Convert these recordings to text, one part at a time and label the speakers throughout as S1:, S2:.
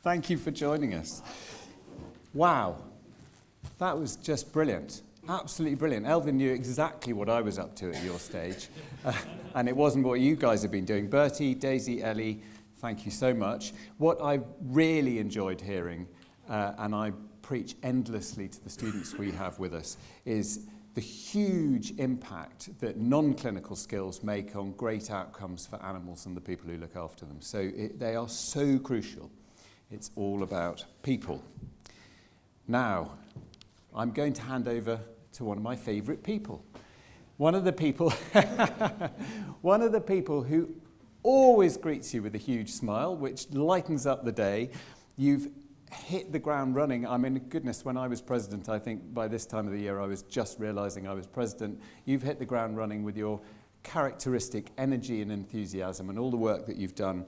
S1: Thank you for joining us. Wow, that was just brilliant. Absolutely brilliant. Elvin knew exactly what I was up to at your stage, and it wasn't what you guys have been doing. Bertie, Daisy, Ellie, thank you so much. What I really enjoyed hearing, and I preach endlessly to the students we have with us, is the huge impact that non-clinical skills make on great outcomes for animals and the people who look after them. So they are so crucial. It's all about people. Now, I'm going to hand over to one of my favourite people. One of the people who always greets you with a huge smile, which lightens up the day. You've hit the ground running. I mean, goodness, when I was president, I think by this time of the year I was just realising I was president. You've hit the ground running with your characteristic energy and enthusiasm and all the work that you've done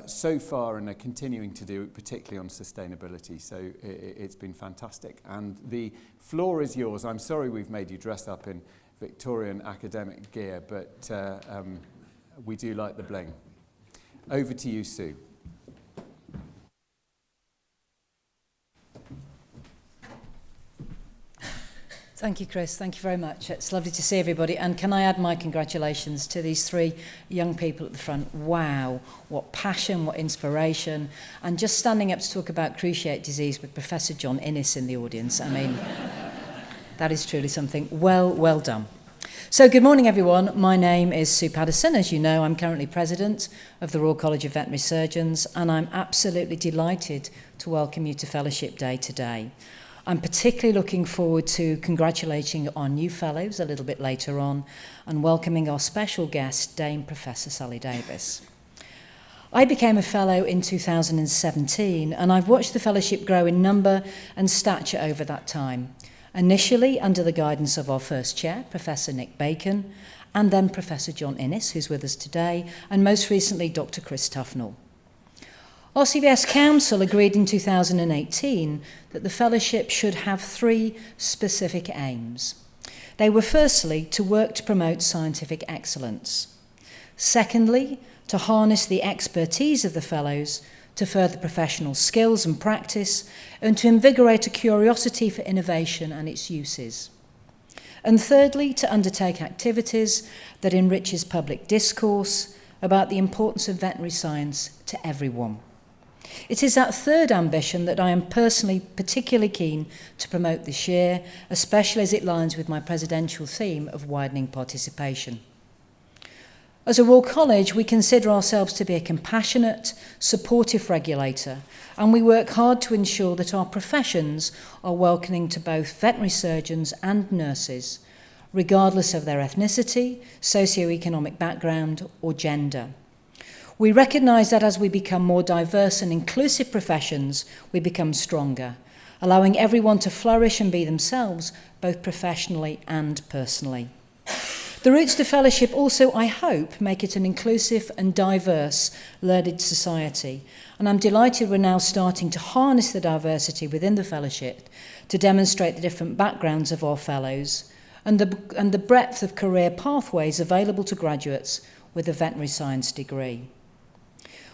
S1: so far and are continuing to do, particularly on sustainability. So it's been fantastic. And the floor is yours. I'm sorry we've made you dress up in Victorian academic gear, but we do like the bling. Over to you, Sue.
S2: Thank you, Chris. Thank you very much. It's lovely to see everybody. And can I add my congratulations to these three young people at the front? Wow, what passion, what inspiration. And just standing up to talk about cruciate disease with Professor John Innes in the audience. I mean, that is truly something. Well done. So good morning, everyone. My name is Sue Paterson. As you know, I'm currently President of the Royal College of Veterinary Surgeons, and I'm absolutely delighted to welcome you to Fellowship Day today. I'm particularly looking forward to congratulating our new fellows a little bit later on and welcoming our special guest, Dame Professor Sally Davis. I became a fellow in 2017 and I've watched the fellowship grow in number and stature over that time. Initially under the guidance of our first chair, Professor Nick Bacon, and then Professor John Innes, who's with us today, and most recently Dr. Chris Tufnell. RCVS Council agreed in 2018 that the fellowship should have three specific aims. They were firstly to work to promote scientific excellence. Secondly, to harness the expertise of the fellows to further professional skills and practice and to invigorate a curiosity for innovation and its uses. And thirdly, to undertake activities that enriches public discourse about the importance of veterinary science to everyone. It is that third ambition that I am personally particularly keen to promote this year, especially as it lines with my presidential theme of widening participation. As a Royal College, we consider ourselves to be a compassionate, supportive regulator, and we work hard to ensure that our professions are welcoming to both veterinary surgeons and nurses, regardless of their ethnicity, socio-economic background, or gender. We recognise that as we become more diverse and inclusive professions, we become stronger, allowing everyone to flourish and be themselves, both professionally and personally. The routes to fellowship also, I hope, make it an inclusive and diverse learned society, and I'm delighted we're now starting to harness the diversity within the fellowship to demonstrate the different backgrounds of our fellows and the breadth of career pathways available to graduates with a veterinary science degree.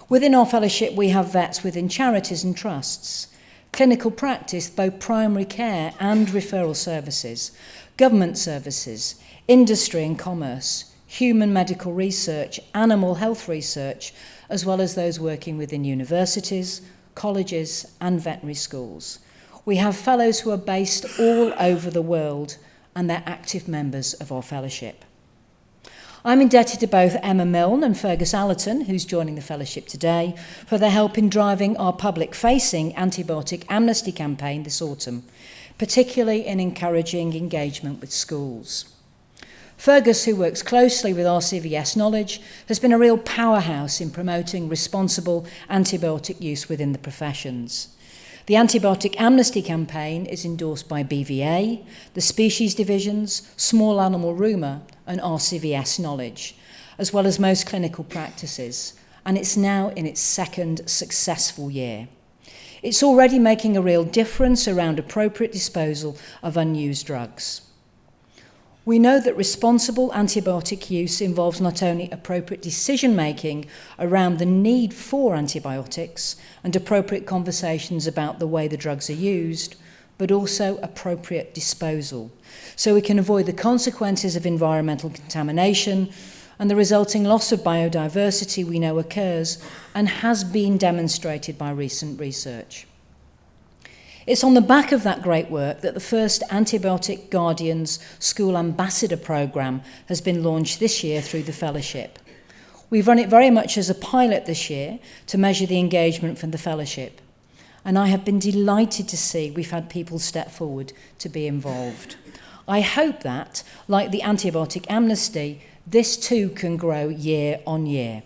S2: Within our fellowship, we have vets within charities and trusts, clinical practice, both primary care and referral services, government services, industry and commerce, human medical research, animal health research, as well as those working within universities, colleges and veterinary schools. We have fellows who are based all over the world and they're active members of our fellowship. I'm indebted to both Emma Milne and Fergus Allerton, who's joining the fellowship today, for their help in driving our public-facing antibiotic amnesty campaign this autumn, particularly in encouraging engagement with schools. Fergus, who works closely with RCVS Knowledge, has been a real powerhouse in promoting responsible antibiotic use within the professions. The antibiotic amnesty campaign is endorsed by BVA, the species divisions, small animal rumour and RCVS Knowledge, as well as most clinical practices, and it's now in its second successful year. It's already making a real difference around appropriate disposal of unused drugs. We know that responsible antibiotic use involves not only appropriate decision-making around the need for antibiotics and appropriate conversations about the way the drugs are used, but also appropriate disposal, so we can avoid the consequences of environmental contamination and the resulting loss of biodiversity we know occurs and has been demonstrated by recent research. It's on the back of that great work that the first Antibiotic Guardians School Ambassador programme has been launched this year through the Fellowship. We've run it very much as a pilot this year to measure the engagement from the Fellowship, and I have been delighted to see we've had people step forward to be involved. I hope that, like the antibiotic amnesty, this too can grow year on year.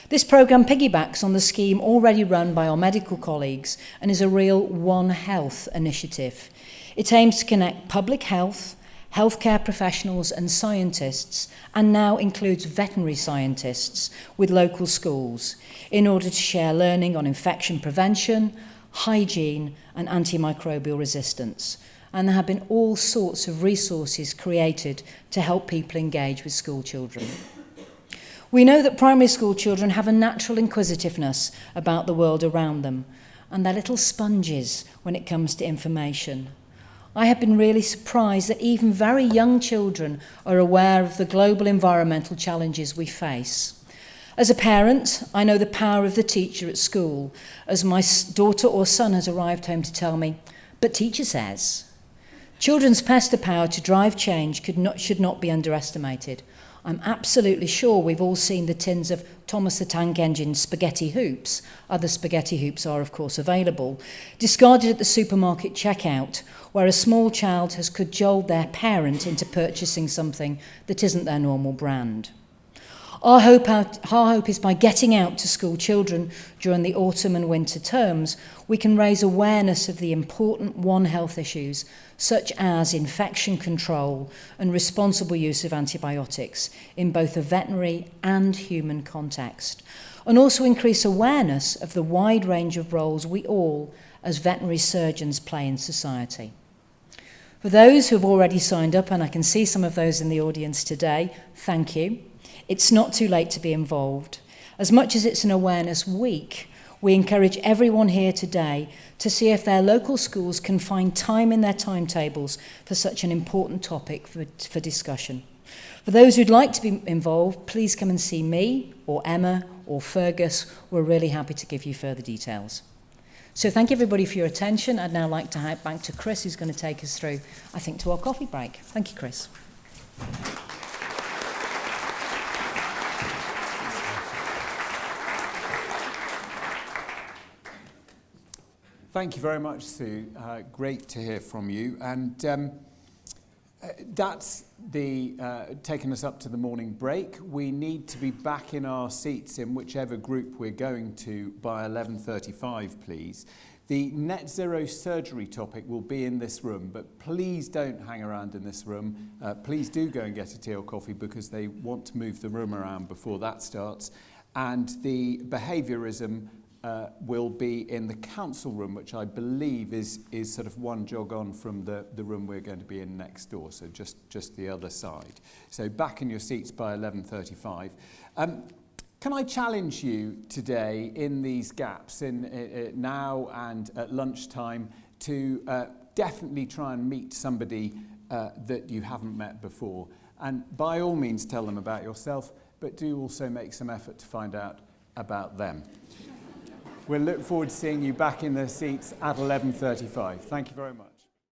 S2: This programme piggybacks on the scheme already run by our medical colleagues and is a real One Health initiative. It aims to connect public health, healthcare professionals and scientists, and now includes veterinary scientists with local schools in order to share learning on infection prevention, hygiene and antimicrobial resistance. And there have been all sorts of resources created to help people engage with school children. We know that primary school children have a natural inquisitiveness about the world around them, and they're little sponges when it comes to information. I have been really surprised that even very young children are aware of the global environmental challenges we face. As a parent, I know the power of the teacher at school, as my daughter or son has arrived home to tell me, "But teacher says." Children's pester power to drive change should not be underestimated. I'm absolutely sure we've all seen the tins of Thomas the Tank Engine spaghetti hoops, other spaghetti hoops are of course available, discarded at the supermarket checkout, where a small child has cajoled their parent into purchasing something that isn't their normal brand. Our hope is by getting out to school children during the autumn and winter terms, we can raise awareness of the important One Health issues, such as infection control and responsible use of antibiotics in both a veterinary and human context, and also increase awareness of the wide range of roles we all, as veterinary surgeons, play in society. For those who have already signed up, and I can see some of those in the audience today, thank you. It's not too late to be involved. As much as it's an awareness week, we encourage everyone here today to see if their local schools can find time in their timetables for such an important topic for discussion. For those who'd like to be involved, please come and see me or Emma or Fergus. We're really happy to give you further details. So thank you everybody for your attention. I'd now like to hand back to Chris, who's going to take us through, I think, to our coffee break. Thank you, Chris.
S1: Thank you very much, Sue. Great to hear from you. And that's taken us up to the morning break. We need to be back in our seats in whichever group we're going to by 11:35, please. The net zero surgery topic will be in this room, but please don't hang around in this room. Please do go and get a tea or coffee because they want to move the room around before that starts. And the behaviourism will be in the council room, which I believe is sort of one jog on from the room we're going to be in next door, so just the other side. So back in your seats by 11:35. Can I challenge you today in these gaps, in now and at lunchtime, to definitely try and meet somebody that you haven't met before? And by all means tell them about yourself, but do also make some effort to find out about them. We'll look forward to seeing you back in the seats at 11:35. Thank you very much.